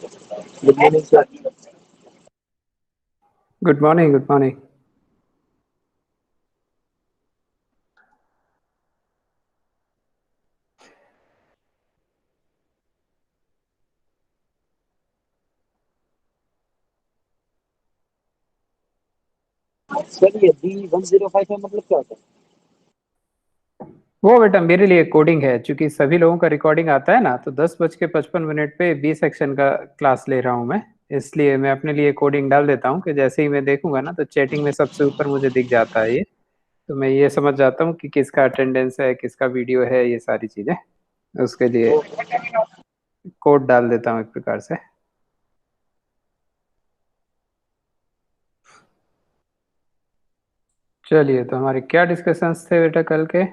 Good morning sir. Good morning, good morning. Sir ये D105 का मतलब क्या होता है? वो बेटा मेरे लिए कोडिंग है, क्योंकि सभी लोगों का रिकॉर्डिंग आता है ना, तो 10:55 पे बी सेक्शन का क्लास ले रहा हूँ मैं। इसलिए मैं अपने लिए कोडिंग डाल देता हूँ कि जैसे ही मैं देखूंगा ना, तो चैटिंग में सबसे ऊपर मुझे दिख जाता है ये। तो मैं ये समझ जाता हूँ कि किसका अटेंडेंस है, किसका वीडियो है, ये सारी चीजें। उसके लिए कोड डाल देता हूँ एक प्रकार से। चलिए, तो हमारे क्या डिस्कशंस थे बेटा कल के?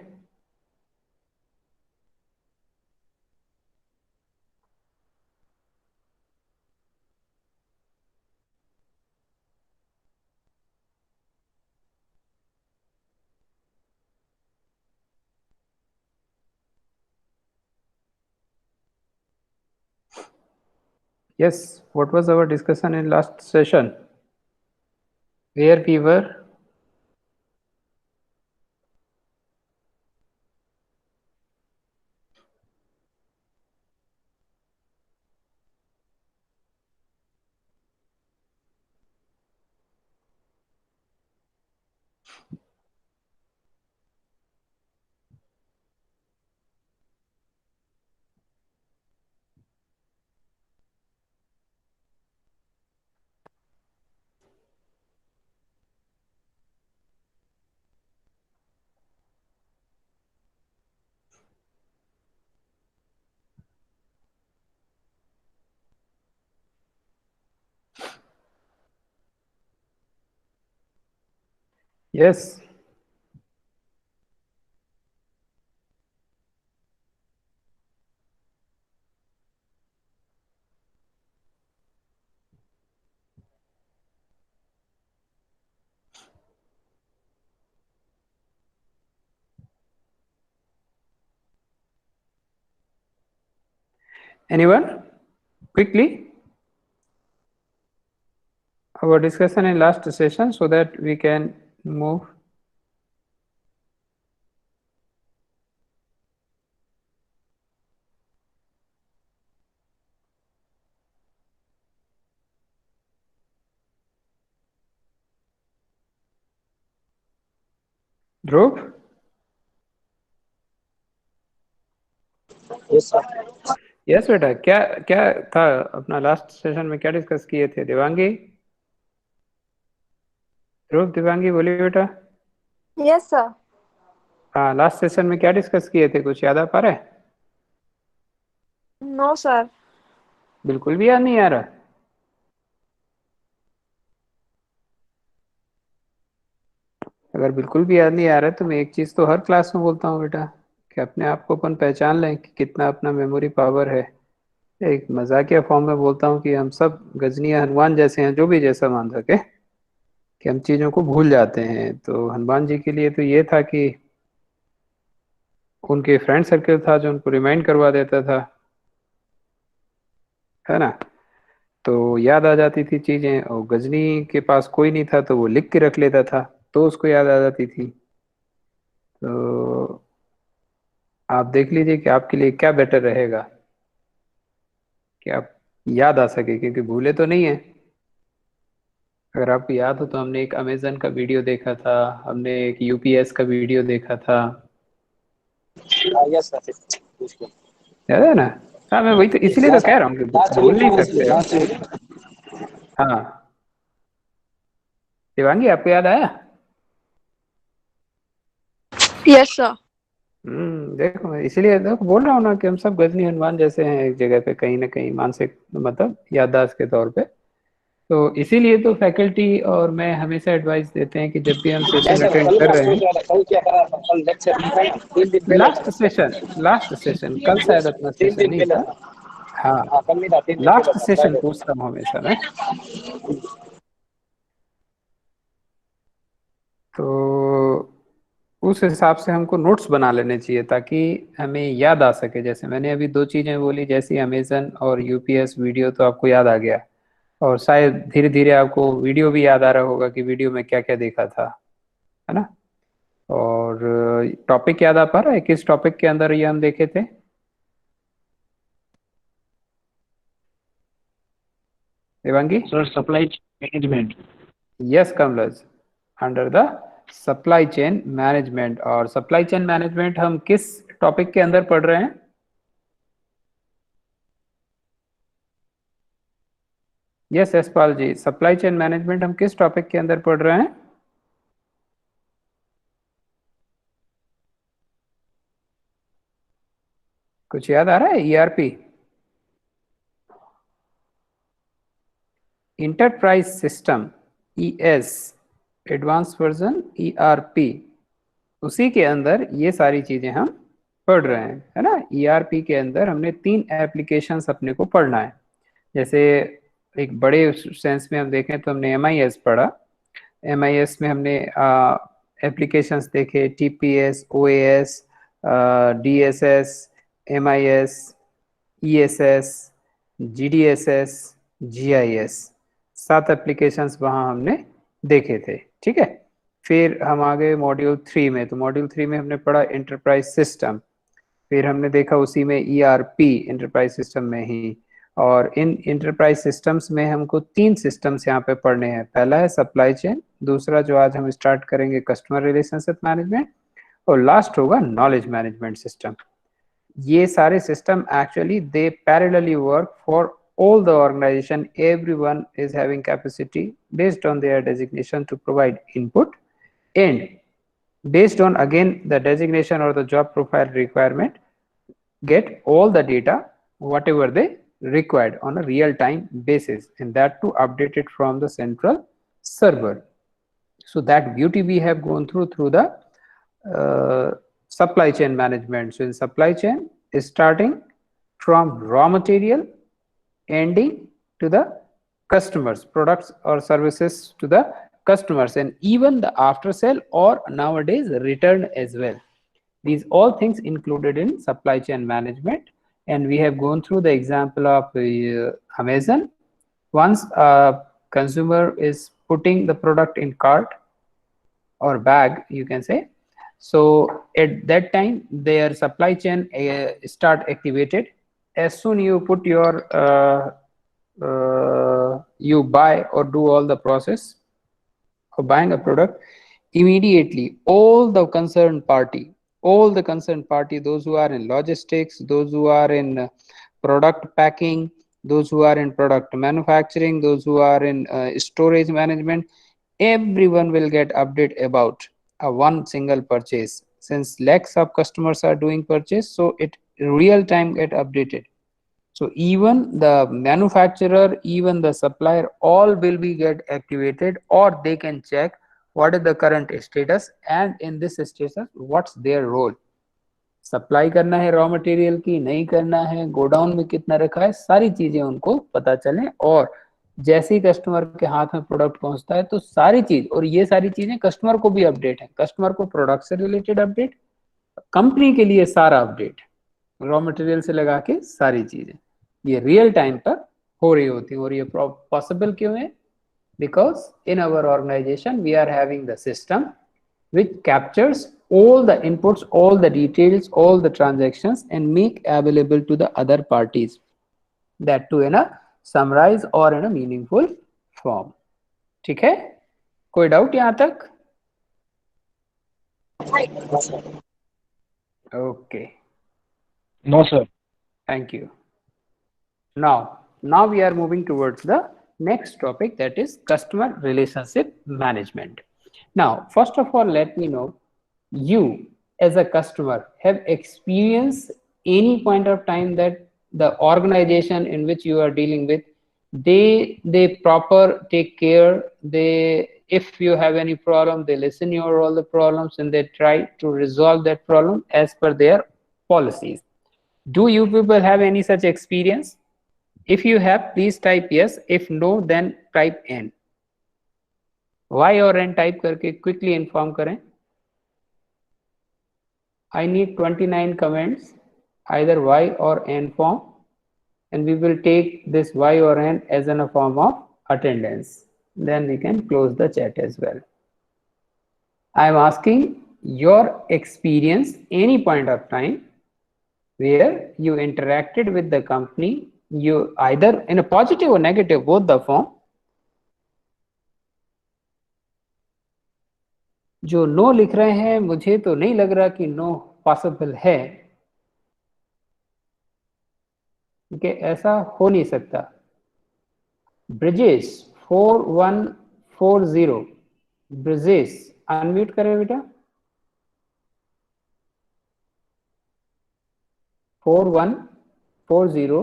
Yes, what was our discussion in last session? Where we were? Yes. Anyone? Quickly. Our discussion in last session so that we can move. Dhruv? Yes sir. Yes बेटा, क्या क्या था अपना लास्ट सेशन में, क्या डिस्कस किए थे? देवांगी? ध्रुव, दिवांगी बोलिए बेटा। Yes sir. हाँ, लास्ट सेशन में क्या डिस्कस किए थे, कुछ याद आ पा रहा है? No sir. बिल्कुल भी याद नहीं आ रहा? अगर बिल्कुल भी याद नहीं आ रहा है, तो मैं एक चीज तो हर क्लास में बोलता हूँ बेटा, कि अपने आप को अपन पहचान लें कि कितना अपना मेमोरी पावर है। एक मजाकिया फॉर्म में बोलता हूँ कि हम सब गजनी या हनुमान जैसे हैं, जो भी जैसा मान सके, कि हम चीजों को भूल जाते हैं। तो हनुमान जी के लिए तो ये था कि उनके फ्रेंड सर्कल था जो उनको रिमाइंड करवा देता था, है ना। तो याद आ जाती थी चीजें, और गजनी के पास कोई नहीं था तो वो लिख के रख लेता था, तो उसको याद आ जाती थी। तो आप देख लीजिए कि आपके लिए क्या बेटर रहेगा, कि आप याद आ सके, क्योंकि भूले तो नहीं है। अगर आपको याद हो तो हमने एक अमेजन का वीडियो देखा था, हमने एक यूपीएस का वीडियो देखा था, यस सर। पूछ लो। याद है ना? हाँ, मैं वही तो इसीलिए तो लास्ट कह रहा हूँ कि लास्ट भूल नहीं वीक सकते हो। Last week. हाँ, शिवांगी आपको याद आया? Yes sir. देखो, मैं इसीलिए देखो बोल रहा हूँ ना कि हम सब गजनी हनुमान जैसे हैं, एक जगह पे कहीं ना कहीं मानसिक, मतलब याददाश्त के तौर पे। तो इसीलिए तो फैकल्टी और मैं हमेशा एडवाइस देते हैं कि जब भी हम सेशन ऐसा अटेंड कल कर मैं रहे सोच हैं। रहा था, कल क्या करा था, कल लेक्चर नहीं था ना, 3 दिन पहले था। लास्ट सेशन कल शायद अपना तीन सेशन दिन नहीं पहले था। था। हाँ, हाँ कल नहीं था, 3 दिन पहले लास्ट था, सेशन फ्राइडे पूछता हूँ हमेशा मैं। तो उस हिसाब से हमको नोट्स बना लेने चाहिए ताकि हमें याद आ सके। जैसे मैंने अभी दो चीजें बोली, जैसे अमेजन और यूपीएस वीडियो, तो आपको याद आ गया, और शायद धीरे धीरे आपको वीडियो भी याद आ रहा होगा कि वीडियो में क्या क्या देखा था, है ना। और टॉपिक याद आ पा रहा है, किस टॉपिक के अंदर ये हम देखे थे? Devangi? Sir supply management. Yes Kamalaj, under the supply chain management. और सप्लाई चेन मैनेजमेंट हम किस टॉपिक के अंदर पढ़ रहे हैं? Yes Yashpal ji, supply chain management हम किस टॉपिक के अंदर पढ़ रहे हैं? कुछ याद आ रहा है? ERP, enterprise system, ES, advance version ERP, उसी के अंदर ये सारी चीजें हम पढ़ रहे हैं, है ना। ईआरपी के अंदर हमने 3 एप्लीकेशंस अपने को पढ़ना है। जैसे एक बड़े सेंस में हम देखें तो हमने एमआईएस पढ़ा। एमआईएस में हमने एप्लीकेशंस देखे, TPS, OAS, DSS, MIS, ESS, GDSS, GIS, 7 applications वहां हमने देखे थे, ठीक है। फिर हम आ गए मॉड्यूल 3 में, तो मॉड्यूल 3 में हमने पढ़ा एंटरप्राइज सिस्टम। फिर हमने देखा उसी में ईआरपी, एंटरप्राइज सिस्टम में ही। और इन एंटरप्राइज सिस्टम्स में हमको 3 सिस्टम्स यहाँ पे पढ़ने हैं। पहला है सप्लाई चेन, दूसरा जो आज हम स्टार्ट करेंगे कस्टमर रिलेशनशिप मैनेजमेंट, और लास्ट होगा नॉलेज मैनेजमेंट सिस्टम। ये सारे system actually they parallelly work for all the organization. Everyone is having capacity based on their designation to provide input, and based on again the designation or the job profile requirement, get all the data whatever they required on a real time basis, and that to update it from the central server. So that beauty we have gone through the supply chain management. So in supply chain, starting from raw material, ending to the customers, products or services to the customers, and even the after sale or nowadays return as well. These all things included in supply chain management, and we have gone through the example of Amazon. Once a consumer is putting the product in cart or bag, you can say, so at that time their supply chain start activated. As soon you put your you buy or do all the process of buying a product, immediately all the concerned party, those who are in logistics, those who are in product packing, those who are in product manufacturing, those who are in storage management, everyone will get update about a one single purchase. Since lakhs of customers are doing purchase, so it real time get updated. So even the manufacturer, even the supplier, all will be get activated, or they can check what is the current status, and in this status what's their role. Supply करना है raw material की, नहीं करना है, godown में कितना रखा है, सारी चीजें उनको पता चले। और जैसे ही कस्टमर के हाथ में प्रोडक्ट पहुंचता है तो सारी चीज, और ये सारी चीजें कस्टमर को भी अपडेट है, कस्टमर को प्रोडक्ट से रिलेटेड अपडेट, कंपनी के लिए सारा अपडेट, रॉ मटेरियल से लगा के सारी चीजें ये रियल टाइम पर हो रही होती है। और ये पॉसिबल क्यों है? Because in our organisation we are having the system which captures all the inputs, all the details, all the transactions, and make available to the other parties, that too in a summarize or in a meaningful form. ठीक है, कोई doubt यहाँ तक? Okay. No sir. Thank you. Now we are moving towards the next topic, that is customer relationship management. Now, first of all, let me know, you as a customer have experienced any point of time that the organization in which you are dealing with, they proper take care, they, if you have any problem, they listen your all the problems and they try to resolve that problem as per their policies. Do you people have any such experience? If you have, please type yes. If no, then type N. Y और N type करके quickly inform करें। I need 29 comments, either Y or N form, and we will take this Y or N as in a form of attendance. Then we can close the chat as well. I am asking your experience, any point of time where you interacted with the company, you either in a positive or negative, both the form. जो no लिख रहे हैं, मुझे तो नहीं लग रहा कि नो पॉसिबल है, क्योंकि ऐसा हो नहीं सकता। ब्रिजेश 4140, ब्रिजेश अनम्यूट करें बेटा। 4140,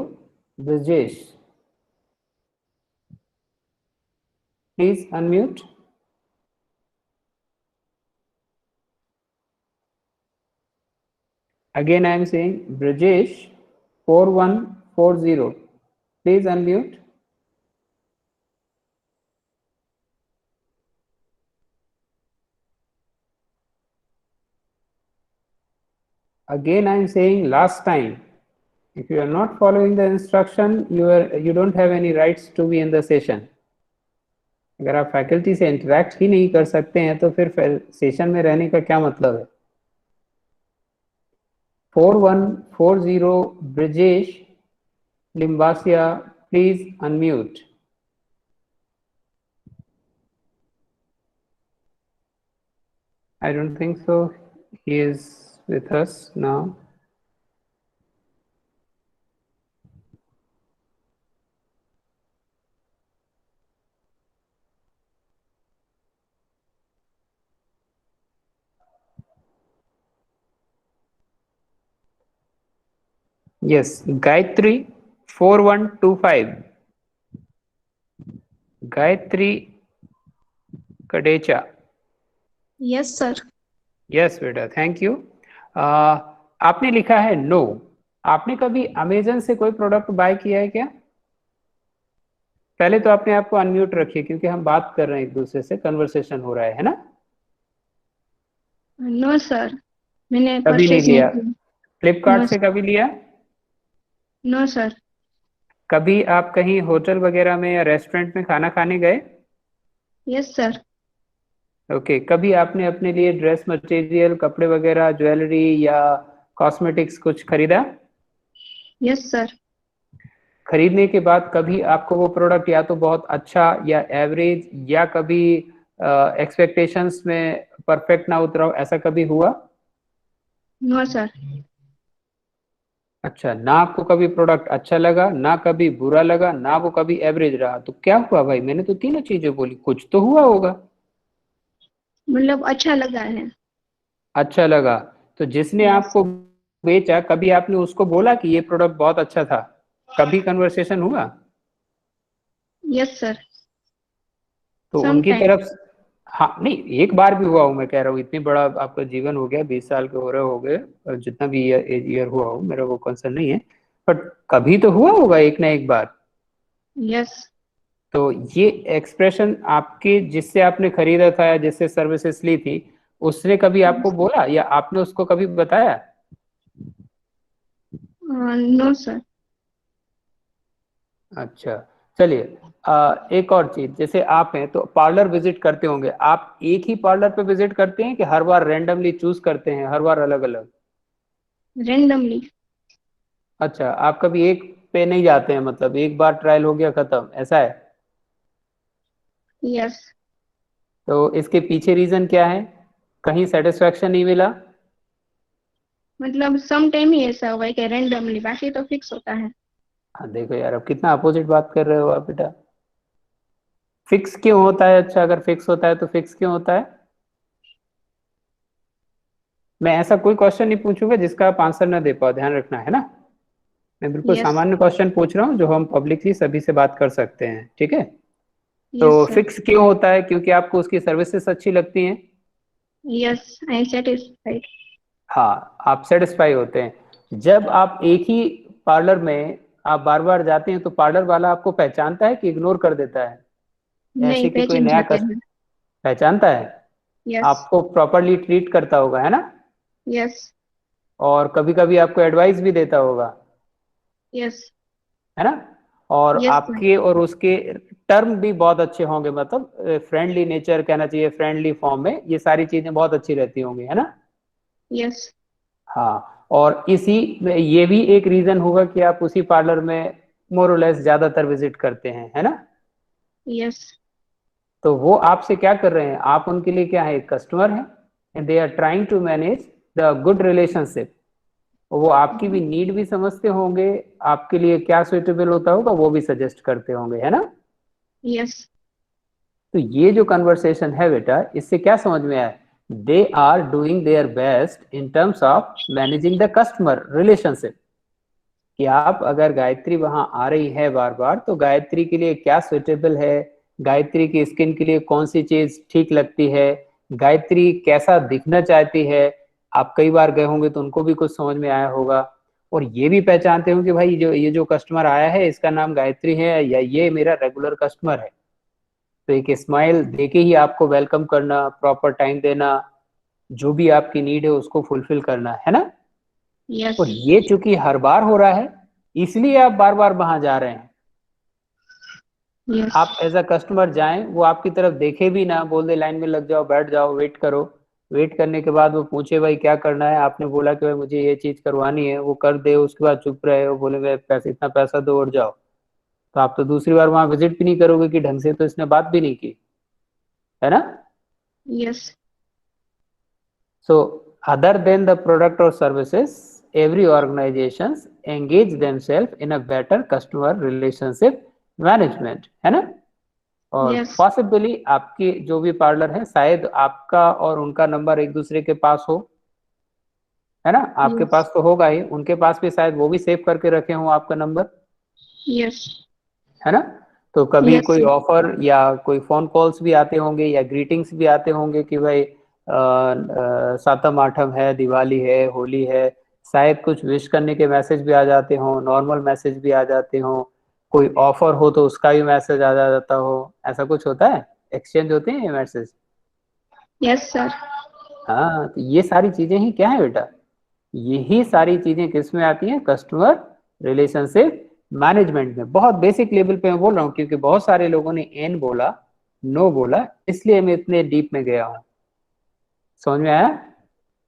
Brijesh please unmute. Again, I am saying Brajesh 4140. Please unmute. Again, I am saying last time, if you are not following the instruction, you don't have any rights to be in the session. अगर आप faculty से interact ही नहीं कर सकते हैं तो फिर session में रहने का क्या मतलब है। 4140 Brajesh Limbasia, please unmute. I don't think so. He is with us now. Yes, Gayatri 4125. Gayatri Kadecha. Yes, sir. Yes बेटा, थैंक यू। आपने लिखा है नो। आपने कभी अमेजन से कोई प्रोडक्ट बाय किया है क्या? पहले तो अपने आप को अनम्यूट रखिए, क्योंकि हम बात कर रहे हैं, एक दूसरे से कन्वर्सेशन हो रहा है ना। नो सर, मैंने कभी नहीं परचेज लिया। किया। फ्लिपकार्ट No, से कभी लिया? No sir. कभी आप कहीं होटल वगैरह में या रेस्टोरेंट में खाना खाने गए? Yes sir. ओके, कभी आपने अपने लिए ड्रेस मटेरियल, कपड़े वगैरह, ज्वेलरी या कॉस्मेटिक्स कुछ खरीदा? Yes sir. खरीदने के बाद कभी आपको वो प्रोडक्ट या तो बहुत अच्छा या एवरेज या कभी एक्सपेक्टेशंस में परफेक्ट ना उतरा हो, ऐसा कभी हुआ? No sir. अच्छा, ना आपको कभी प्रोडक्ट अच्छा लगा, ना कभी बुरा लगा, ना वो कभी एवरेज रहा, तो क्या हुआ भाई? मैंने तो तीनों चीजें बोली, कुछ तो हुआ होगा। मतलब अच्छा लगा है। अच्छा लगा, तो जिसने यस। आपको बेचा, कभी आपने उसको बोला कि ये प्रोडक्ट बहुत अच्छा था? कभी कन्वर्सेशन हुआ? Yes sir. तो उनकी समटाइम। तरफ हाँ, नहीं एक बार भी हुआ हूँ, मैं कह रहा हूँ, इतनी बड़ा आपका जीवन हो गया, 20 साल के हो गए, और जितना भी ईयर हुआ हो, मेरा वो कंसर्न नहीं है, बट कभी तो हुआ होगा एक ना एक बार। यस। तो ये एक्सप्रेशन आपके, जिससे आपने खरीदा था या जिससे सर्विसेज ली थी, उसने कभी आपको बोला या आपने उसको कभी बताया? No sir. अच्छा, चलिए। एक और चीज, जैसे आप हैं तो पार्लर विजिट करते होंगे, आप एक ही पार्लर पे विजिट करते हैं कि हर बार रैंडमली चूज करते हैं, हर बार अलग अलग? रेंडमली। अच्छा, आप कभी एक पे नहीं जाते हैं, मतलब एक बार ट्रायल हो गया खत्म, ऐसा है? यस। तो इसके पीछे रीजन क्या है? कहीं सेटिस्फेक्शन नहीं मिला? मतलब सम टाइम ही ऐसा हुआ है कि रेंडमली, बाकी तो फिक्स होता है। हाँ देखो यार, अब कितना अपोजिट बात कर रहे हो आप बेटा। फिक्स क्यों होता है? अच्छा, अगर फिक्स होता है तो फिक्स क्यों होता है? मैं ऐसा कोई क्वेश्चन नहीं पूछूंगा जिसका आप आंसर ना दे पाओ, ध्यान रखना है ना। मैं बिल्कुल यस। सामान्य क्वेश्चन पूछ रहा हूँ जो हम पब्लिकली सभी से बात कर सकते हैं, ठीक है? यस तो सर। फिक्स क्यों होता है? क्योंकि आपको उसकी सर्विसेज अच्छी लगती हैं। Yes, I am satisfied. हाँ, आप सेटिस्फाई होते हैं। जब आप एक ही पार्लर में आप बार बार जाते हैं तो पार्लर वाला आपको पहचानता है कि इग्नोर कर देता है? नहीं, ऐसे कि कोई पहचान नया जाते हैं। पहचानता है? यस। आपको प्रॉपरली ट्रीट करता होगा, है ना? यस। और कभी कभी आपको एडवाइस भी देता होगा, यस। है ना। और यस सर। आपके और उसके टर्म भी बहुत अच्छे होंगे, मतलब फ्रेंडली नेचर कहना चाहिए, फ्रेंडली फॉर्म में ये सारी चीजें बहुत अच्छी रहती होंगी, है ना। यस। हाँ, और इसी में ये भी एक रीजन होगा कि आप उसी पार्लर में मोर और लेस ज्यादातर विजिट करते हैं, है ना। यस। तो वो आपसे क्या कर रहे हैं, आप उनके लिए क्या है, कस्टमर है, and they are trying to manage the good relationship. वो आपकी भी नीड भी समझते होंगे, आपके लिए क्या सुइटेबल होता होगा वो भी सजेस्ट करते होंगे, है ना। यस। तो ये जो कन्वर्सेशन है बेटा, इससे क्या समझ में आया, they are doing their best in terms of managing the customer relationship. कि आप अगर गायत्री वहां आ रही है बार बार, तो गायत्री के लिए क्या सुइटेबल है, गायत्री की स्किन के लिए कौन सी चीज ठीक लगती है, गायत्री कैसा दिखना चाहती है। आप कई बार गए होंगे तो उनको भी कुछ समझ में आया होगा, और ये भी पहचानते हो कि भाई जो ये जो कस्टमर आया है इसका नाम गायत्री है या ये मेरा रेगुलर कस्टमर है। तो एक स्माइल देके ही आपको वेलकम करना, प्रॉपर टाइम देना, जो भी आपकी नीड है उसको फुलफिल करना, है ना। यस। और ये चूंकि हर बार हो रहा है, इसलिए आप बार बार वहां जा रहे हैं। यस। आप एज अ कस्टमर जाएं, वो आपकी तरफ देखे भी ना, बोल दे लाइन में लग जाओ, बैठ जाओ, वेट करो। वेट करने के बाद वो पूछे भाई क्या करना है, आपने बोला कि भाई मुझे ये चीज करवानी है, वो कर दे, उसके बाद चुप रहे, वो बोले भाई पैसे, इतना पैसा दो और जाओ। तो आप तो दूसरी बार वहां विजिट भी नहीं करोगे कि ढंग से तो इसने बात भी नहीं की, है ना। Yes. So, other than the product or services, every organizations engage themselves in a better customer relationship management, है ना। और यस। पॉसिबली आपकी जो भी पार्लर है, शायद आपका और उनका नंबर एक दूसरे के पास हो, है ना। आपके यस। पास तो होगा ही, उनके पास भी शायद वो भी सेव करके रखे हो आपका नंबर, यस। है ना। तो कभी यस कोई सर। ऑफर या कोई फोन कॉल्स भी आते होंगे या ग्रीटिंग्स भी आते होंगे कि भाई सातम आठम है, दिवाली है, होली है, शायद कुछ विश करने के मैसेज भी आ जाते हो, नॉर्मल मैसेज भी आ जाते हो, कोई ऑफर हो तो उसका भी मैसेज आ जाता हो, ऐसा कुछ होता है, एक्सचेंज होते हैं ये मैसेज। Yes sir. हाँ, तो ये सारी चीजें ही क्या है बेटा, यही सारी चीजें किस में आती हैं, कस्टमर रिलेशनशिप मैनेजमेंट में। बहुत बेसिक लेवल पे मैं बोल रहा हूँ, क्योंकि बहुत सारे लोगों ने एन बोला, नो बोला, इसलिए मैं इतने डीप में गया हूँ। समझ में आया।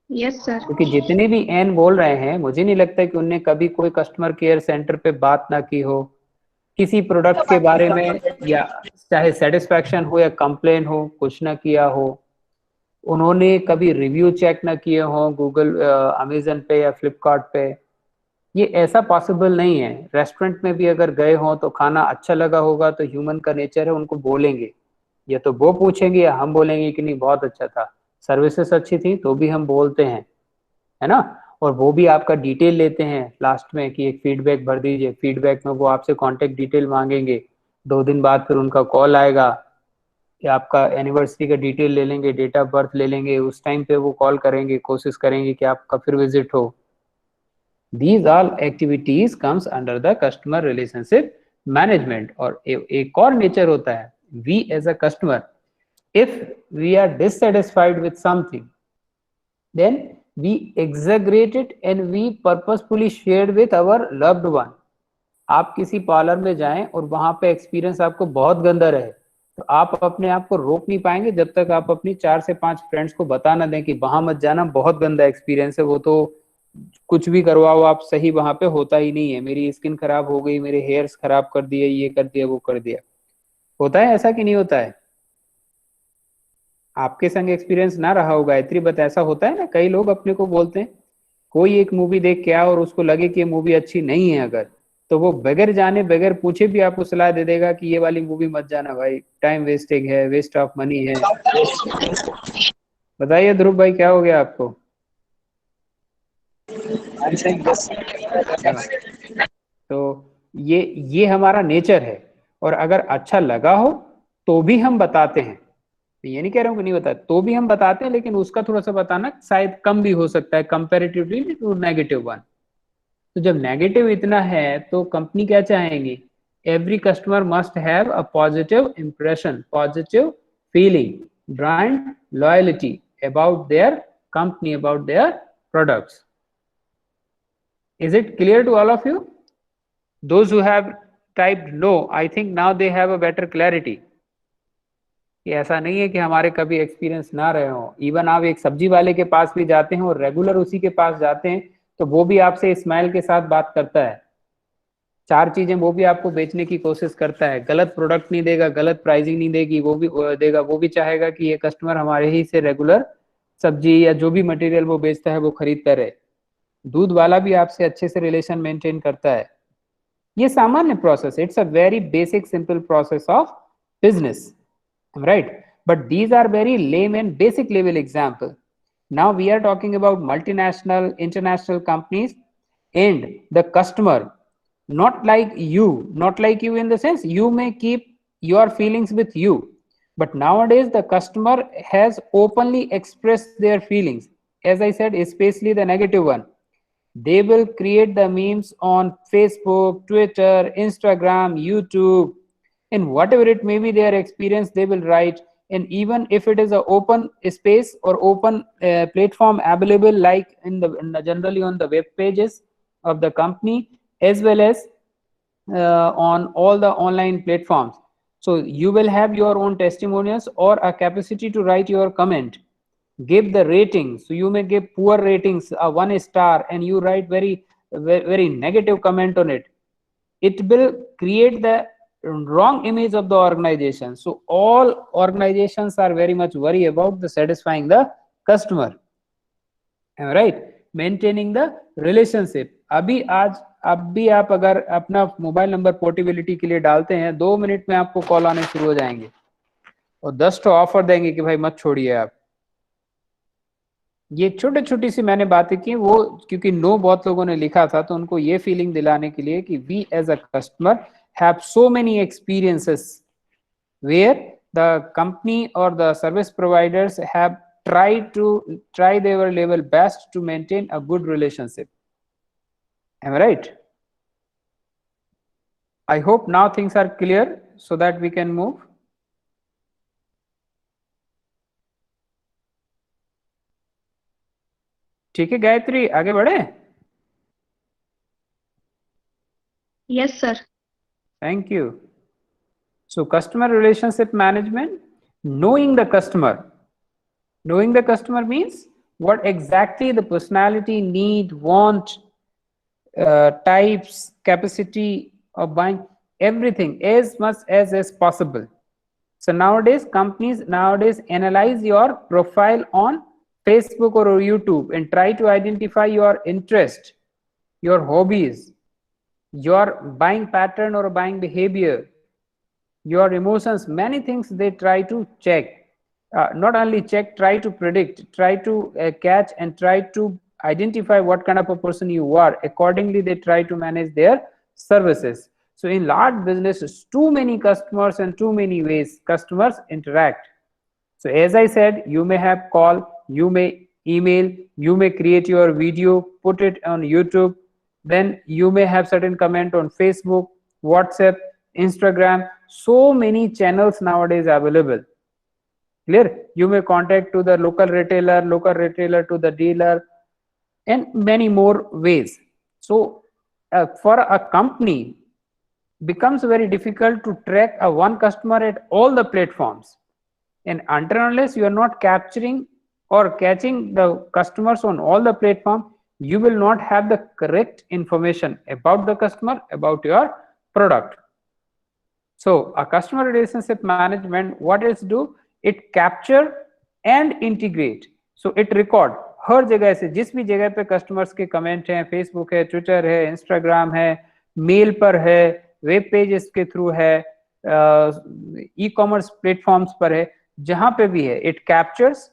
Yes sir. क्योंकि जितने भी एन बोल रहे हैं, मुझे नहीं लगता कि उनने कभी कोई कस्टमर केयर सेंटर पे बात ना की हो, किसी प्रोडक्ट के बारे में, या चाहे सेटिस्फैक्शन हो या कंप्लेन हो, कुछ ना किया हो। उन्होंने कभी रिव्यू चेक ना किए हो गूगल, अमेजन पे या फ्लिपकार्ट पे। ये ऐसा पॉसिबल नहीं है। रेस्टोरेंट में भी अगर गए हो तो खाना अच्छा लगा होगा तो ह्यूमन का नेचर है, उनको बोलेंगे, या तो वो पूछेंगे या हम बोलेंगे कि नहीं बहुत अच्छा था, सर्विसेज अच्छी थी, तो भी हम बोलते हैं, है ना। और वो भी आपका डिटेल लेते हैं लास्ट में कि एक फीडबैक भर दीजिए, फीडबैक में वो आपसे कांटेक्ट डिटेल मांगेंगे, 2 दिन बाद फिर उनका कॉल आएगा कि आपका एनिवर्सरी का डिटेल ले लेंगे, डेट ऑफ बर्थ ले लेंगे, उस टाइम पे वो कॉल करेंगे, कोशिश करेंगे कि आपका फिर विजिट हो। These all activities comes under the customer relationship management। और एक और नेचर होता है, we as a customer, if we are dissatisfied with something, then we exaggerate it and we purposefully share with our loved one। आप किसी parlour में जाएं और वहां पे एक्सपीरियंस आपको बहुत गंदा रहे, तो आप अपने आप को रोक नहीं पाएंगे जब तक आप अपनी 4 से 5 फ्रेंड्स को बता ना दें कि वहां मत जाना, बहुत गंदा एक्सपीरियंस है, वो तो कुछ भी करवाओ आप, सही वहां पे होता ही नहीं है, मेरी स्किन खराब हो गई, मेरे हेयर्स खराब कर दिए, ये कर दिया, वो कर दिया। होता है ऐसा कि नहीं होता है। आपके संग एक्सपीरियंस ना रहा होगा गायत्री, बट ऐसा होता है ना, कई लोग अपने को बोलते हैं, कोई एक मूवी देख के आओ और उसको लगे कि ये मूवी अच्छी नहीं है अगर, तो वो बगैर जाने बगैर पूछे भी आपको सलाह दे देगा कि ये वाली मूवी मत जाना भाई, टाइम वेस्टिंग है, वेस्ट ऑफ मनी है। बताइए ध्रुव भाई, क्या हो गया आपको। I'm saying yes. हाँ, तो ये हमारा नेचर है। और अगर अच्छा लगा हो तो भी हम बताते हैं, ये नहीं कह रहा हूँ कि नहीं बताते, तो भी हम बताते हैं, लेकिन उसका थोड़ा सा बताना शायद कम भी हो सकता है कंपैरेटिवली टू नेगेटिव वन। तो जब नेगेटिव इतना है तो कंपनी क्या चाहेंगी, every customer must have a positive impression, positive feeling, brand loyalty about their company, about their products. Is it clear to all of you? Those who have typed no, I think now they have a better clarity. कि ऐसा नहीं है कि हमारे कभी experience ना रहे हो। इवन आप एक सब्जी वाले के पास भी जाते हैं और रेगुलर उसी के पास जाते हैं तो वो भी आपसे स्माइल के साथ बात करता है, चार चीजें वो भी आपको बेचने की कोशिश करता है, गलत प्रोडक्ट नहीं देगा, गलत प्राइसिंग नहीं देगी, वो भी देगा, वो भी चाहेगा कि ये कस्टमर हमारे ही से रेगुलर सब्जी या जो भी मटेरियल वो बेचता है वो खरीदता रहे। दूध वाला भी आपसे अच्छे से रिलेशन मेंटेन करता है। ये सामान्य process, it's a very basic simple process of business, right? But these are very lame and basic level example. Now we are talking about multinational, international companies and the customer, not like you in the sense you may keep your feelings with you, but nowadays the customer has openly expressed their feelings. As I said, especially the negative one. They will create the memes on Facebook, Twitter, Instagram, YouTube, and whatever it may be their experience, they will write. And even if it is an open space or open platform available, like generally on the web pages of the company, as well as on all the online platforms. So you will have your own testimonials or a capacity to write your comment, give the ratings. So you may give poor ratings, 1 star, and you write very negative comment on it. It will create the wrong image of the organization. So all organizations are very much worried about the satisfying the customer, right? Maintaining the relationship. अभी आप अगर अपना mobile number portability के लिए डालते हैं, 2 minute में आपको कॉल आने शुरू हो जाएंगे और 10 तो ऑफर देंगे कि भाई मत छोड़िए आप। ये छोटी सी मैंने बातें की, वो क्योंकि नो बहुत लोगों ने लिखा था तो उनको ये फीलिंग दिलाने के लिए कि we as a customer have so many experiences where the company or the service providers have try their level best to maintain a good relationship. Am I right? I hope now things are clear so that we can move. ठीक है गायत्री, आगे बढ़े? Yes, sir. Thank you. So customer relationship management, knowing the customer. Knowing the customer means what exactly the personality, need, want, types, capacity of buying, everything as much as possible. So nowadays companies analyze your profile on Facebook or YouTube and try to identify your interest, your hobbies, your buying pattern or buying behavior, your emotions, many things they try to check. Not only check, try to predict, try to catch and try to identify what kind of a person you are. Accordingly they try to manage their services. So in large businesses, too many customers and too many ways customers interact. So as I said, you may have call, you may email, you may create your video, put it on YouTube, then you may have certain comment on Facebook, WhatsApp, Instagram, so many channels nowadays available. Clear? You may contact to the local retailer to the dealer, and many more ways. So for a company becomes very difficult to track a one customer at all the platforms, and until unless you are not capturing or catching the customers on all the platforms, you will not have the correct information about the customer, about your product. So a customer relationship management, what it do, it capture and integrate. So it record हर जगह से, जिस भी जगह पे customers के comment हैं, Facebook है, Twitter है, इंस्टाग्राम है, मेल पर है, वेब पेजेस के थ्रू है, ई कॉमर्स प्लेटफॉर्म्स पर है, जहां पे भी है, इट कैप्चर्स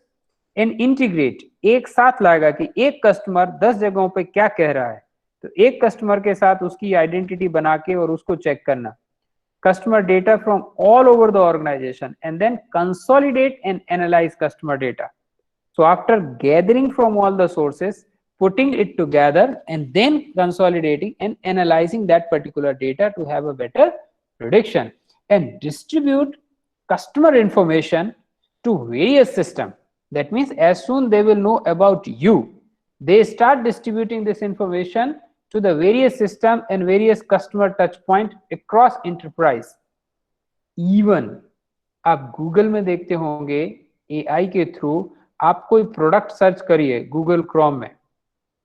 एंड इंटीग्रेट, एक साथ लाएगा कि एक कस्टमर 10 जगहों पे क्या कह रहा है, तो एक कस्टमर के साथ उसकी आइडेंटिटी बना के और उसको चेक करना, customer data from all over the organization, and then consolidate and analyze customer data. So after gathering from all the sources, putting it together and then consolidating and analyzing that particular data to have a better prediction, and distribute customer information to various systems. That means as soon they will know about you, they start distributing this information to the various system and various customer touch point across enterprise. Even आप Google में देखते होंगे AI के through, आप कोई product search करिए Google Chrome में,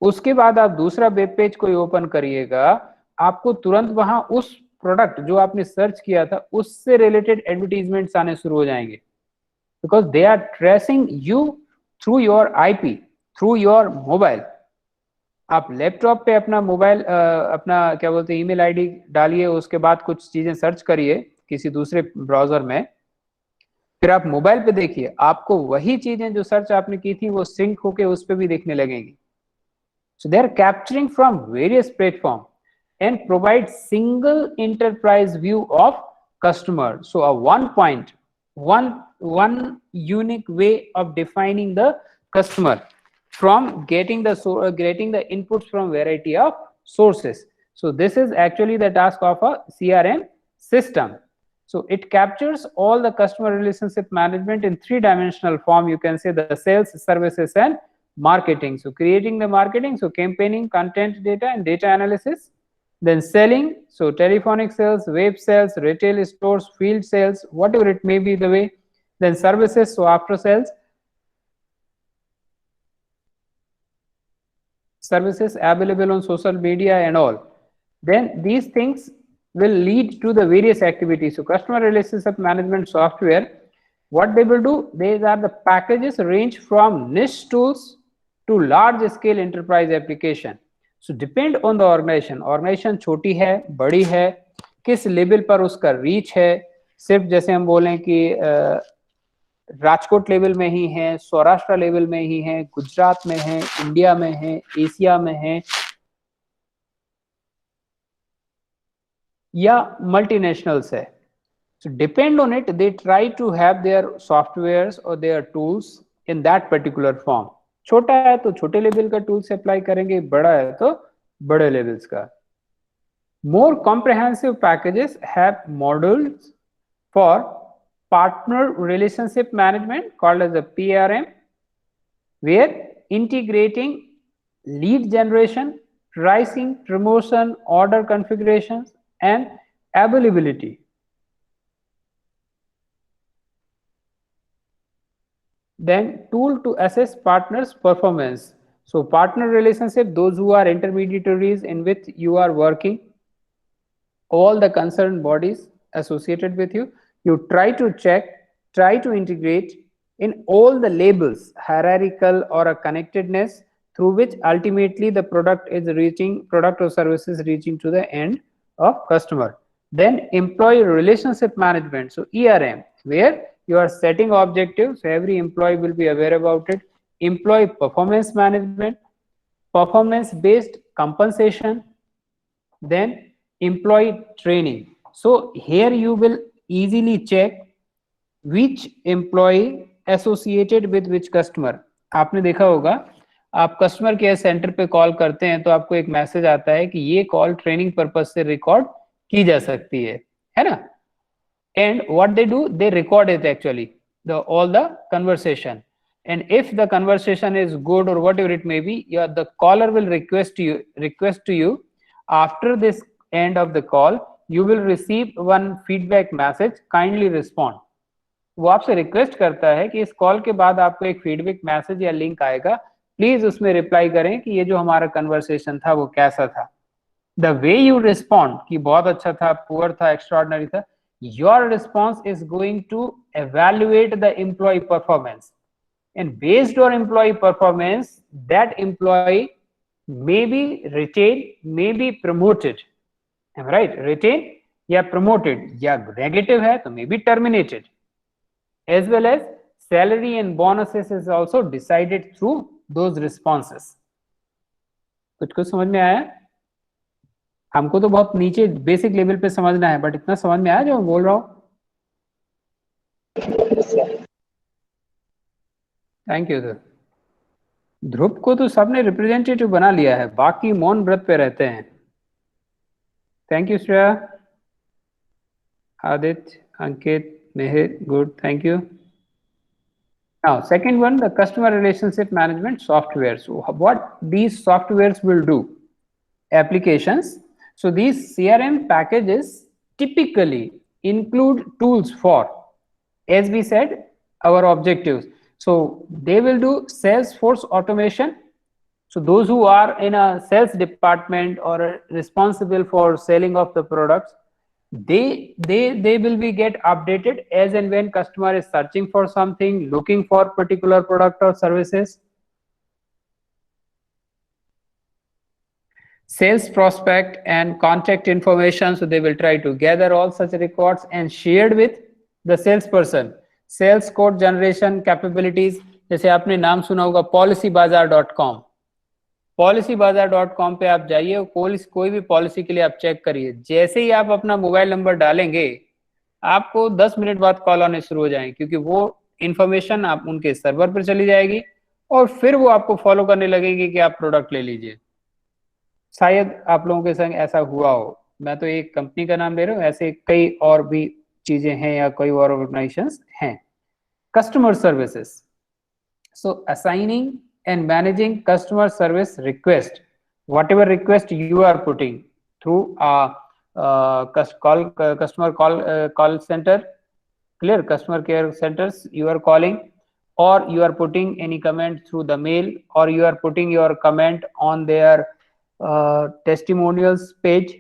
उसके बाद आप दूसरा वेब पेज कोई ओपन करिएगा, आपको तुरंत वहां उस प्रोडक्ट जो आपने सर्च किया था उससे रिलेटेड एडवर्टीजमेंट्स आने शुरू हो जाएंगे, because they are tracing you through your IP, through your mobile. आप लैपटॉप पे अपना मोबाइल अपना क्या बोलते हैं ईमेल आईडी डालिए, उसके बाद कुछ चीजें सर्च करिए किसी दूसरे ब्राउजर में, फिर आप मोबाइल पे देखिए, आपको वही चीजें जो सर्च आपने की थी वो सिंक होके उस पे भी देखने लगेंगी. So they are capturing from various platforms and provide single enterprise view of customer. So a one point, one unique way of defining the customer from getting the inputs from variety of sources. So this is actually the task of a CRM system. So it captures all the customer relationship management in three-dimensional form. You can say the sales, services, and marketing. So creating the marketing, so campaigning, content data, and data analysis. Then selling, so telephonic sales, web sales, retail stores, field sales, whatever it may be the way. Then services, so after sales. Services available on social media and all. Then these things will lead to the various activities. So customer relationship management software, what they will do, these are the packages range from niche tools to large scale enterprise application. So depend on the organization छोटी है, बड़ी है, किस level पर उसका reach है. सिर्फ जैसे हम बोलें कि राजकोट लेवल में ही है, सौराष्ट्र लेवल में ही है, गुजरात में है, इंडिया में है, एशिया में है, या मल्टीनेशनल्स है. So depend on it, they try to have their softwares or their tools in that particular form. छोटा है तो छोटे लेवल का टूल से अप्लाई करेंगे, बड़ा है तो बड़े लेवल्स का. More comprehensive packages have modules for partner relationship management called as a PRM, where integrating lead generation, pricing, promotion, order configurations, and availability. Then tool to assess partners' performance. So partner relationship, those who are intermediaries in which you are working, all the concerned bodies associated with you, you try to check, try to integrate in all the labels, hierarchical or a connectedness through which ultimately the product or service is reaching to the end of customer. Then employee relationship management, so ERM, where you are setting objectives, so every employee will be aware about it. Employee performance management, performance based compensation, then employee training. So here you will easily check which employee associated with which customer. आपने देखा होगा, आप customer care centre पे call करते हैं तो आपको एक मैसेज आता है कि ये कॉल ट्रेनिंग पर्पज से रिकॉर्ड की जा सकती है ना. And what they do, they record it actually, all the conversation, and if the conversation is good or whatever it may be, the caller will request to you after this end of the call, you will receive one feedback message, kindly respond. वो आपसे request करता है कि इस call के बाद आपको एक फीडबैक मैसेज या लिंक आएगा, प्लीज उसमें रिप्लाई करें कि ये जो हमारा कन्वर्सेशन था वो कैसा था. द वे यू रिस्पॉन्ड कि बहुत अच्छा था, पुअर था, एक्स्ट्राऑर्डिनरी था, your response is going to evaluate the employee performance, and based on employee performance, that employee may be retained, may be promoted. Am I right? Retained या promoted, या negative है तो may be terminated. As well as salary and bonuses is also decided through those responses. कुछ समझ में आया? हमको तो बहुत नीचे बेसिक लेवल पे समझना है, बट इतना समझ में आया जो मैं बोल रहा हूँ? Thank you sir. ध्रुव को तो सबने रिप्रेजेंटेटिव बना लिया है, बाकी मौन व्रत पे रहते हैं. Thank you Shreya, Aditya, Ankit, Mehar, good, thank you. Now second one, the customer relationship management software. So what these softwares will do, applications. So these CRM packages typically include tools for, as we said, our objectives. So they will do Salesforce automation. So those who are in a sales department or responsible for selling of the products, they will be get updated as and when customer is searching for something, looking for particular product or services. Sales prospect and contact information, so they will try to gather all such records and shared with the salesperson. Sales code generation capabilities, जैसे आपने नाम सुना होगा policybazaar.com. policybazaar.com पे आप जाइए, कोई भी पॉलिसी के लिए आप चेक करिए, जैसे ही आप अपना मोबाइल नंबर डालेंगे आपको 10 मिनट बाद कॉल आने शुरू हो जाएंगे, क्योंकि वो इंफॉर्मेशन आप उनके सर्वर पर चली जाएगी और फिर वो आपको फॉलो करने लगेंगे कि आप प्रोडक्ट ले लीजिए। शायद आप लोगों के संग ऐसा हुआ हो, मैं तो एक कंपनी का नाम ले रहा हूँ, ऐसे कई और भी चीजें हैं या कई और ऑर्गेनाइजेशंस हैं। Customer services, so assigning and managing customer service request, whatever request you are putting through customer call center, clear, customer care centers you are calling, or you are putting any comment through the mail, or you are putting your comment on their testimonials page,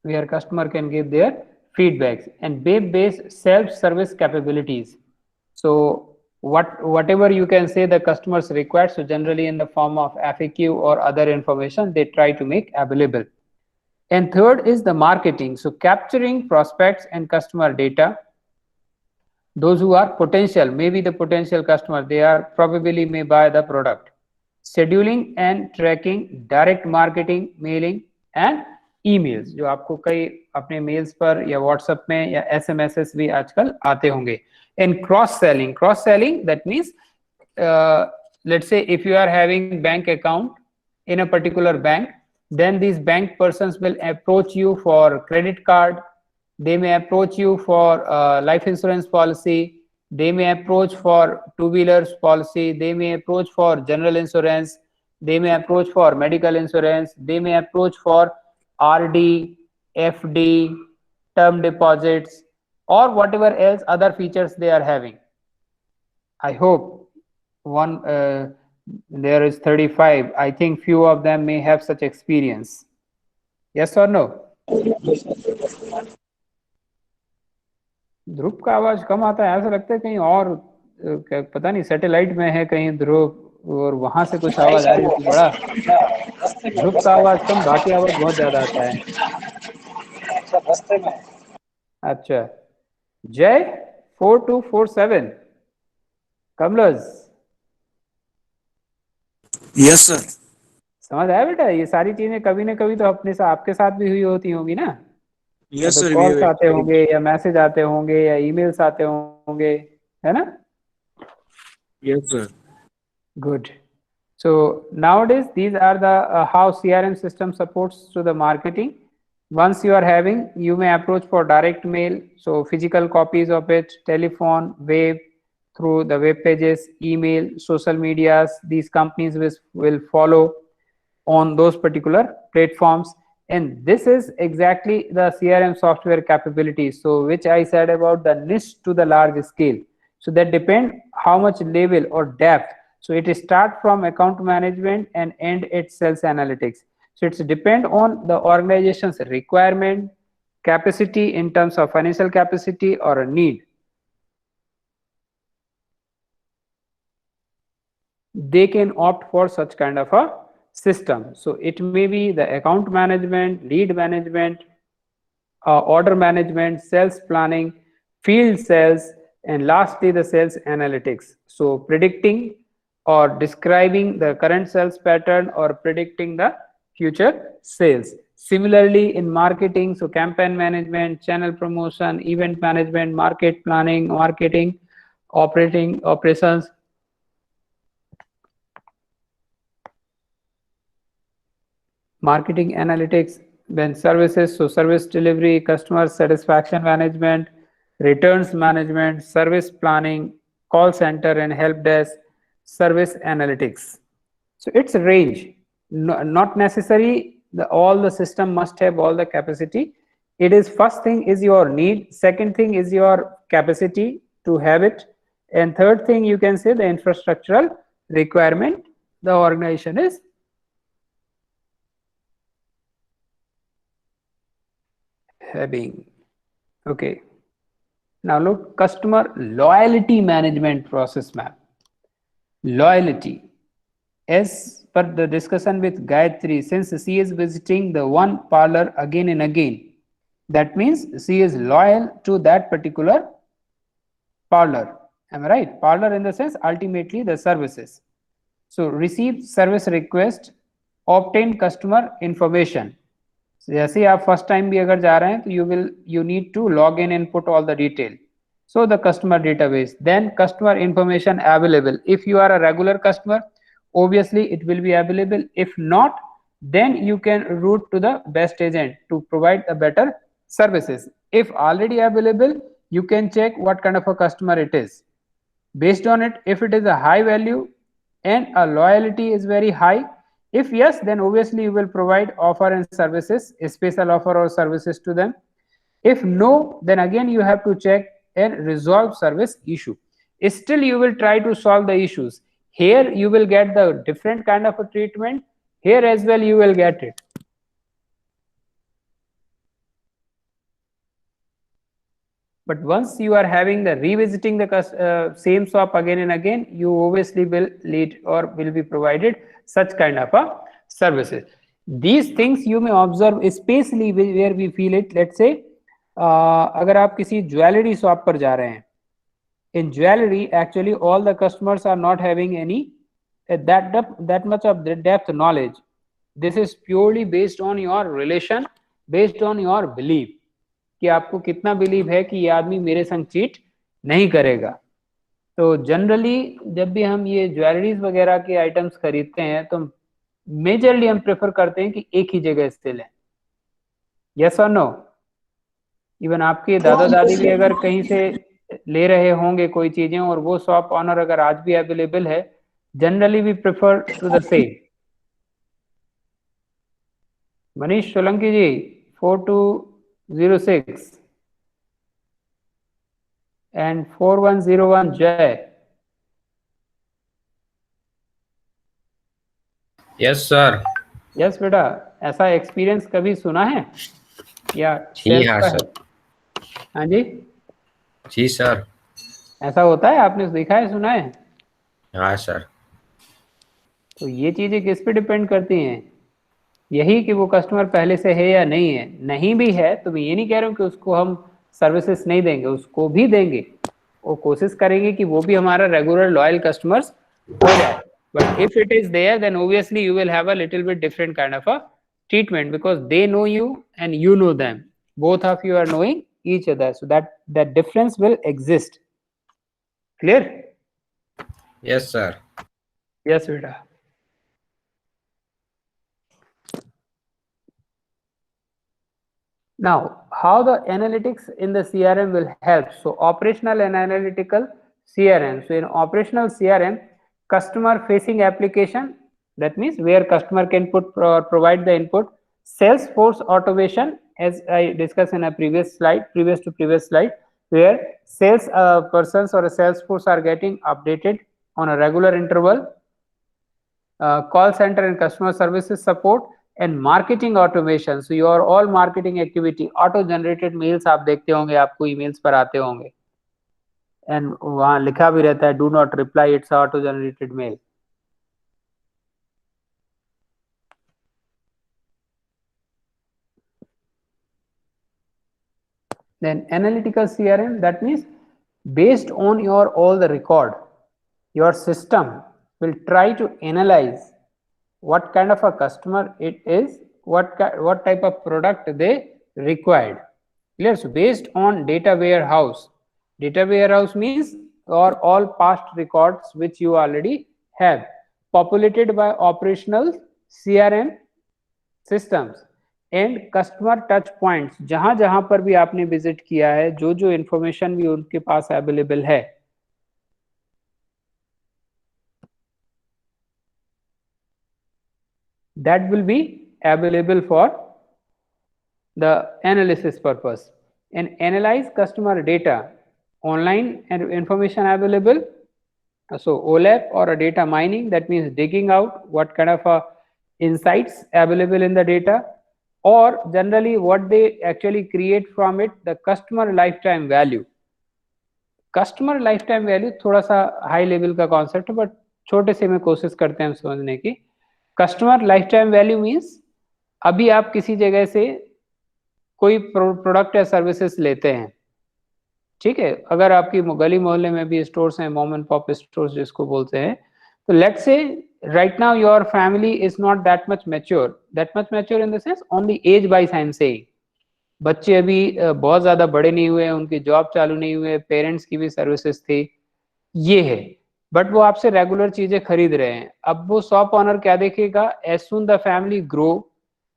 where customer can give their feedbacks, and web-based self-service capabilities. So whatever you can say the customers require, so generally in the form of FAQ or other information they try to make available. And third is the marketing, so capturing prospects and customer data, those who are potential, maybe the potential customer, they are probably may buy the product. Scheduling and tracking direct marketing, mailing and emails, जो आपको कई अपने mails पर या WhatsApp में या SMS भी आजकल आते होंगे. And cross selling, that means let's say if you are having bank account in a particular bank, then these bank persons will approach you for credit card, they may approach you for life insurance policy, they may approach for two-wheelers policy, they may approach for general insurance, they may approach for medical insurance, they may approach for RD, FD, term deposits, or whatever else other features they are having. I hope there is 35. I think few of them may have such experience. Yes or no? ध्रुव का आवाज कम आता है, ऐसा लगता है कहीं और पता नहीं सैटेलाइट में है कहीं ध्रुव और वहां से कुछ आवाज आ रही है बड़ा। ध्रुव का आवाज कम, बाकी आवाज बहुत ज्यादा आता है। अच्छा, जय 4247 कमलज। Yes sir. समझ आया बेटा, ये सारी चीजें कभी ना कभी तो अपने साथ आपके साथ भी हुई होती होंगी ना। यस सर, कॉल्स आते होंगे या मैसेज आते होंगे या ईमेल्स आते होंगे, है ना। Yes sir. Good. So nowadays these are the how CRM system supports to the marketing. Once you are having, you may approach for direct mail, so physical copies of it, telephone, web, through the web pages, email, social medias. These companies will follow on those particular platforms, and this is exactly the CRM software capabilities, so which I said about the niche to the large scale. So that depend how much level or depth. So it start from account management and end at sales analytics. So it's depend on the organization's requirement, capacity in terms of financial capacity or a need. They can opt for such kind of a system. So it may be the account management, lead management, order management, sales planning, field sales, and lastly the sales analytics. So predicting or describing the current sales pattern or predicting the future sales. Similarly in marketing, so campaign management, channel promotion, event management, market planning, marketing, operations. Marketing analytics, then services, so service delivery, customer satisfaction management, returns management, service planning, call center and help desk, service analytics. So it's a range, not necessary all the system must have all the capacity. It is first thing is your need, second thing is your capacity to have it, and third thing you can say the infrastructural requirement the organization is having. Okay, now look, customer loyalty management process map. Loyalty, as per the discussion with Gayatri, since she is visiting the one parlor again and again, that means she is loyal to that particular parlor. Am I right? Parlor in the sense ultimately the services. So receive service request, obtain customer information. जैसे आप first time भी अगर जा रहे हैं तो you need to log in and put all the detail. So the customer database, then customer information available. If you are a regular customer, obviously it will be available. If not, then you can route to the best agent to provide a better services. If already available, you can check what kind of a customer it is. Based on it, if it is a high value and a loyalty is very high, if yes, then obviously you will provide offer and services, a special offer or services to them. If no, then again you have to check and resolve service issue. Still you will try to solve the issues. Here you will get the different kind of a treatment. Here as well you will get it. But once you are having the revisiting the same shop again and again, you obviously will lead or will be provided such kind of a services. These things you may observe, especially where we feel it. Let's say अगर आप किसी jewellery shop पर जा रहे हैं, in jewelry actually all the customers are not having any that much of the depth knowledge. This is purely based on your relation, based on your belief कि आपको कितना बिलीव है कि ये आदमी मेरे संग चीट नहीं करेगा. तो जनरली जब भी हम ये ज्वेलरीज वगैरह के आइटम्स खरीदते हैं तो मेजरली हम प्रेफर करते हैं कि एक ही जगह से लें. यस और नो? इवन आपके दादा दादी भी अगर कहीं से ले रहे होंगे कोई चीजें और वो शॉप ऑनर अगर आज भी अवेलेबल है, generally we prefer to the same. Manish Solanki ji 4206 and 4101 Jay. Yes sir. Yes बेटा, ऐसा एक्सपीरियंस कभी सुना है या? जी हाँ सर. हाँ जी जी सर. ऐसा होता है, आपने देखा है, सुना है? हाँ सर. तो ये चीजें किस पे डिपेंड करती हैं? यही कि वो कस्टमर पहले से है या नहीं है. नहीं भी है तो मैं ये नहीं कह रहा हूँ कि उसको हम सर्विसेज नहीं देंगे, उसको भी देंगे. वो कोशिश करेंगे कि वो भी हमारा रेगुलर लॉयल कस्टमर्स हो जाए. But if it is there, then obviously you will have a little bit different kind of a treatment because they know you and you know them. Both of you are knowing each other, so that difference will exist. Clear? Yes sir. Yes beta. Now, how the analytics in the CRM will help? So operational and analytical CRM. So in operational CRM, customer facing application, that means where customer can provide the input. Salesforce automation, as I discussed in a previous to previous slide, where sales persons or a Salesforce are getting updated on a regular interval. Call center and customer services support and marketing automation. So your all marketing activity, auto generated mails आप देखते होंगे, आपको emails पर आते होंगे and वहाँ लिखा भी रहता है do not reply, it's auto generated mail. Then analytical CRM, that means based on your all the record, your system will try to analyze what kind of a customer it is, what type of product they required. Clear? So based on data warehouse means or all past records which you already have, populated by operational CRM systems and customer touch points. जहां जहां पर भी आपने visit किया है, जो information भी उनके पास अवेलेबल है, that will be available for the analysis purpose. And analyze customer data, online and information available. So OLAP or a data mining, that means digging out what kind of insights available in the data, or generally what they actually create from it, the customer lifetime value. Customer life time value थोड़ा सा high level का concept है, but छोटे से में कोशिश करते हैं हम समझने की. Customer life time value means अभी आप किसी जगह से कोई प्रोडक्ट या सर्विसेज लेते हैं, ठीक है, अगर आपकी गली मोहल्ले में भी स्टोर्स हैं, मॉम एंड पॉप स्टोर्स जिसको बोलते हैं, तो let's say right now your family is not that much mature in the sense only age wise I am saying. बच्चे अभी बहुत ज्यादा बड़े नहीं हुए, उनकी जॉब चालू नहीं हुए, पेरेंट्स की भी सर्विसेज थी, ये है, बट वो आपसे रेगुलर चीजें खरीद रहे हैं. अब वो शॉप ऑनर क्या देखेगा, as soon the family grow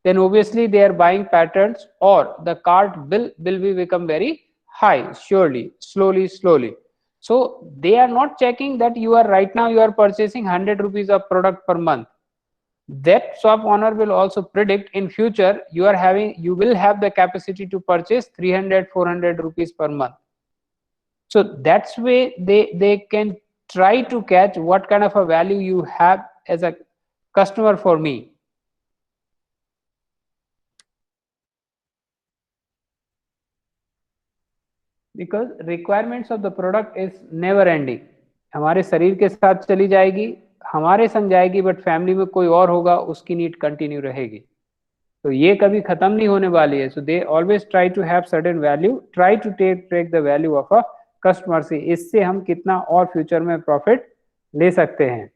then obviously they are buying patterns or the cart will be become very high, surely, slowly. So they are not checking that you are right now you are purchasing 100 rupees of product per month. That shop owner will also predict in future you will have the capacity to purchase 300-400 rupees per month. So that's way they can try to catch what kind of a value you have as a customer for me. Because requirements of the product is never ending. हमारे शरीर के साथ चली जाएगी, हमारे संग जाएगी, but family में कोई और होगा, उसकी नीड कंटिन्यू रहेगी, तो ये कभी खत्म नहीं होने वाली है. So they always try to have certain value, try to take the value of a customer से, इससे हम कितना और फ्यूचर में प्रॉफिट ले सकते हैं.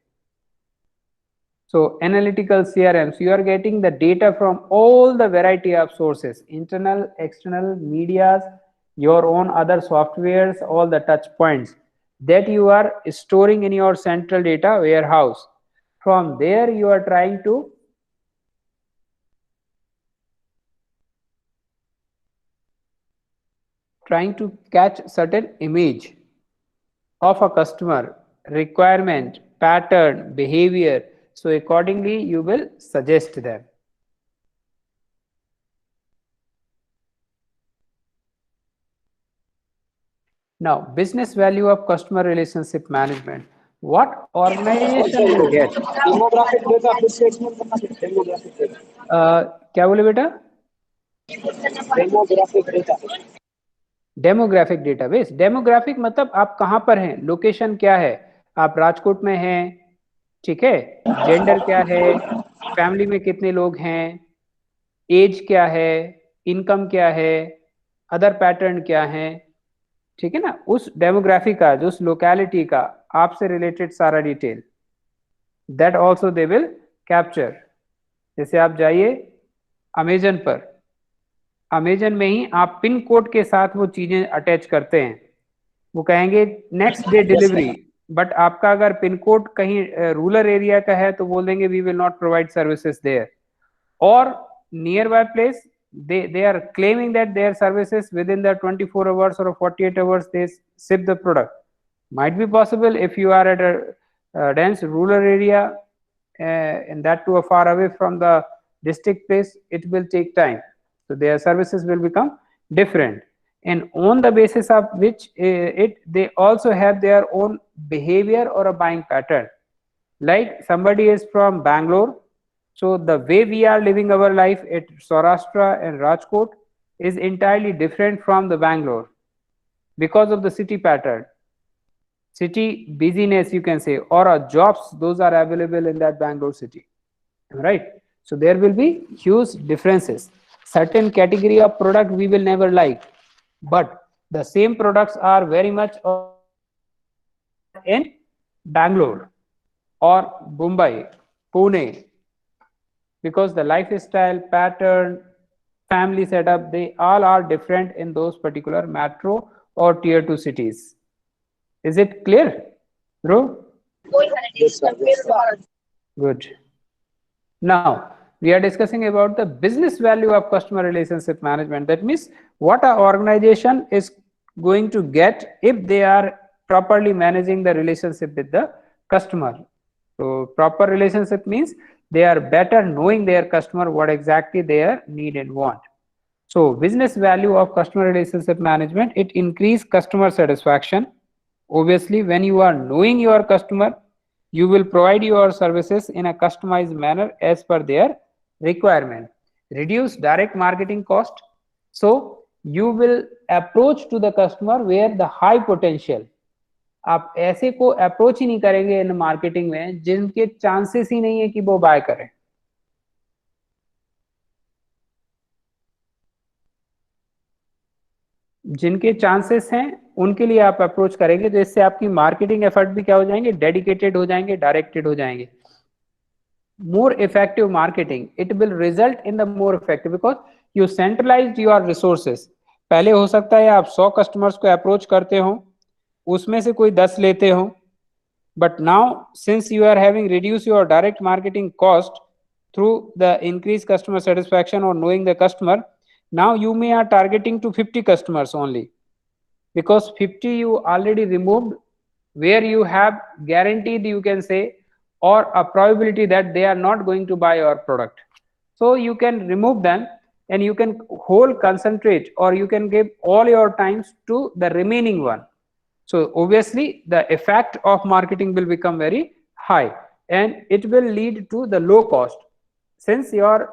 So analytical CRMs, you are getting the data from all the variety of sources, internal, external, medias, your own other softwares, all the touch points that you are storing in your central data warehouse. From there you are trying to catch certain image of a customer, requirement, pattern, behavior. So accordingly you will suggest them. Now, business value of customer relationship management. What organization will get? Demographic data displacement करना है. Demographic data क्या बोले बेटा? Demographic data. Demographic database. Demographic मतलब आप कहाँ पर हैं, लोकेशन क्या है, आप राजकोट में हैं, ठीक है, जेंडर क्या है, फैमिली में कितने लोग हैं, एज क्या है, इनकम क्या है, अदर पैटर्न क्या है, ठीक है ना, उस डेमोग्राफी का, जो उस लोकेलिटी का आपसे रिलेटेड सारा detail, that also they will capture. जैसे आप जाइए अमेजन पर, अमेजन में ही आप पिन कोड के साथ वो चीजें अटैच करते हैं, वो कहेंगे नेक्स्ट डे डिलीवरी, बट आपका अगर पिन कोड कहीं रूरल एरिया का है तो बोल देंगे we will not provide services there, और nearby place they are claiming that their services within the 24 hours or 48 hours they ship the product. Might be possible if you are at a dense rural area and that too far away from the district place, it will take time, so their services will become different, and on the basis of which they also have their own behavior or a buying pattern. Like somebody is from Bangalore, so the way we are living our life at Saurashtra and Rajkot is entirely different from the Bangalore because of the city pattern, city busyness you can say, or jobs those are available in that Bangalore city, right? So there will be huge differences. Certain category of product we will never like, but the same products are very much in Bangalore or Mumbai, Pune, because the lifestyle pattern, family setup, they all are different in those particular metro or tier 2 cities. Is it clear, bro? Yes, sir. Yes, sir. Good. Now we are discussing about the business value of customer relationship management. That means what an organization is going to get if they are properly managing the relationship with the customer. So proper relationship means they are better knowing their customer what exactly their need and want. So business value of customer relationship management, it increase customer satisfaction. Obviously, when you are knowing your customer, you will provide your services in a customized manner as per their requirement. Reduce direct marketing cost. So you will approach to the customer where the high potential. आप ऐसे को approach ही नहीं करेंगे in marketing में जिनके chances ही नहीं है कि वो बाय करें. जिनके चांसेस हैं उनके लिए आप अप्रोच करेंगे, तो इससे आपकी मार्केटिंग एफर्ट भी क्या हो जाएंगे, डेडिकेटेड हो जाएंगे, डायरेक्टेड हो जाएंगे. More effective marketing, it will result in the more effective because you centralised your resources. पहले हो सकता है आप 100 कस्टमर्स को अप्रोच करते हो, उसमें से कोई 10 लेते हो, but now since you are having reduced your direct marketing cost through the increased customer satisfaction or knowing the customer, now you may are targeting to 50 customers only, because 50 you already removed where you have guaranteed, you can say, or a probability that they are not going to buy your product. So you can remove them and you can whole concentrate, or you can give all your times to the remaining one. So obviously the effect of marketing will become very high and it will lead to the low cost. Since your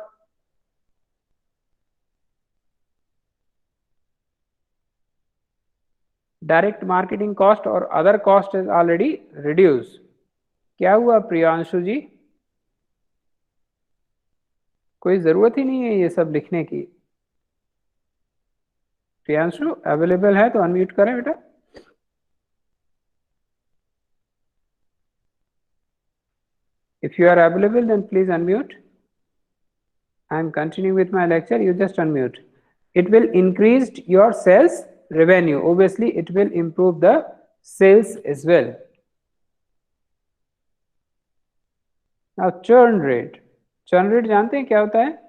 direct marketing cost or other cost is already reduced. क्या हुआ प्रियांशु जी? कोई जरूरत ही नहीं है ये सब लिखने की. प्रियांशु अवेलेबल है तो अनम्यूट करें बेटा. If you are available, then please unmute. I am continuing with my lecture. You just unmute. It will increase your sales revenue. Obviously, it will improve the sales as well. Now, churn rate. Churn rate जानते हैं क्या होता है?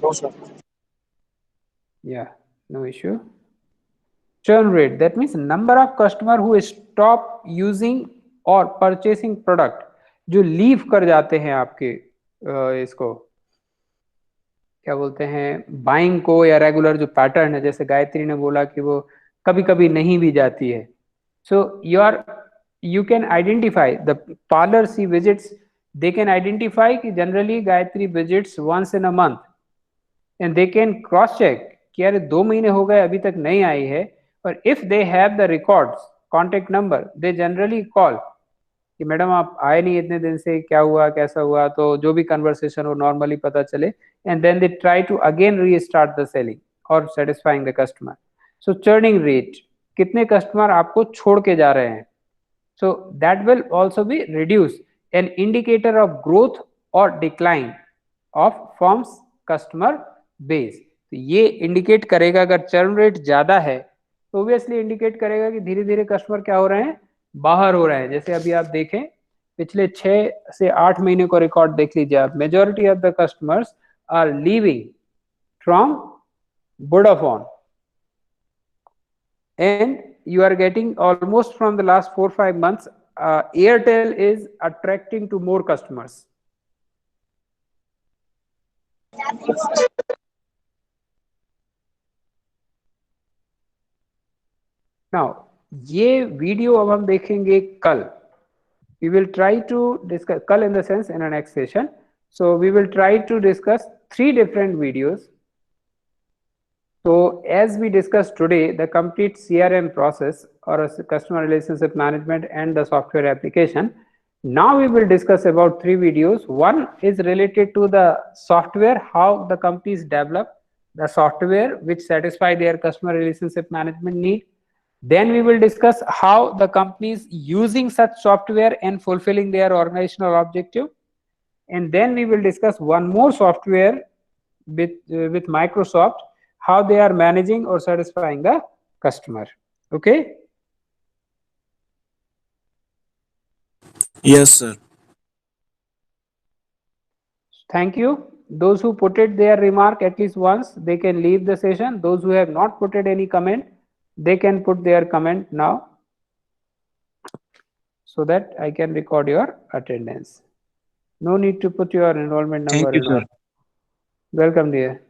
No, sir. Yeah, no issue. Churn rate, that means number of customer who stop using or purchasing product, जो leave कर जाते हैं आपके इसको क्या बोलते हैं बाइंग को, या रेगुलर जो पैटर्न है, जैसे गायत्री ने बोला कि वो कभी कभी नहीं भी जाती है. सो you can identify the parlor she visits, they can identify कि generally Gayatri visits once in a month and they can cross check कि यार 2 महीने हो गए अभी तक नहीं आई है. और if they have the records, contact number, they generally call कि मैडम आप आए नहीं इतने दिन से, क्या हुआ कैसा हुआ, तो जो भी कन्वर्सेशन हो नॉर्मली पता चले, and then they try to again restart the selling और satisfying the customer. So churning rate, कितने कस्टमर आपको छोड़ के जा रहे हैं, so that will also be reduce, an indicator of growth और decline of firms customer base. तो ये इंडिकेट करेगा, अगर चर्न रेट ज्यादा है तो ऑब्वियसली इंडिकेट करेगा कि धीरे धीरे कस्टमर क्या हो रहे हैं, बाहर हो रहे हैं. जैसे अभी आप देखें पिछले 6 से 8 महीने को रिकॉर्ड देख लीजिए आप, majority of the customers are leaving from Vodafone and you are getting almost from the last 4-5 months, Airtel is attracting to more customers. Now ये वीडियो अब हम देखेंगे कल. We will try to discuss कल in the sense in the next session. So we will try to discuss 3 different videos. So as we discussed today, the complete CRM process or a customer relationship management and the software application. Now we will discuss about 3 videos. One is related to the software, how the companies develop the software which satisfy their customer relationship management need. Then we will discuss how the companies using such software and fulfilling their organizational objective. And then we will discuss one more software with Microsoft, how they are managing or satisfying the customer. Okay? Yes, sir. Thank you. those who put it their remark at least once, they can leave the session. Those who have not put any comment, they can put their comment now, so that I can record your attendance. No need to put your enrollment number. Thank you, sir. Welcome, dear.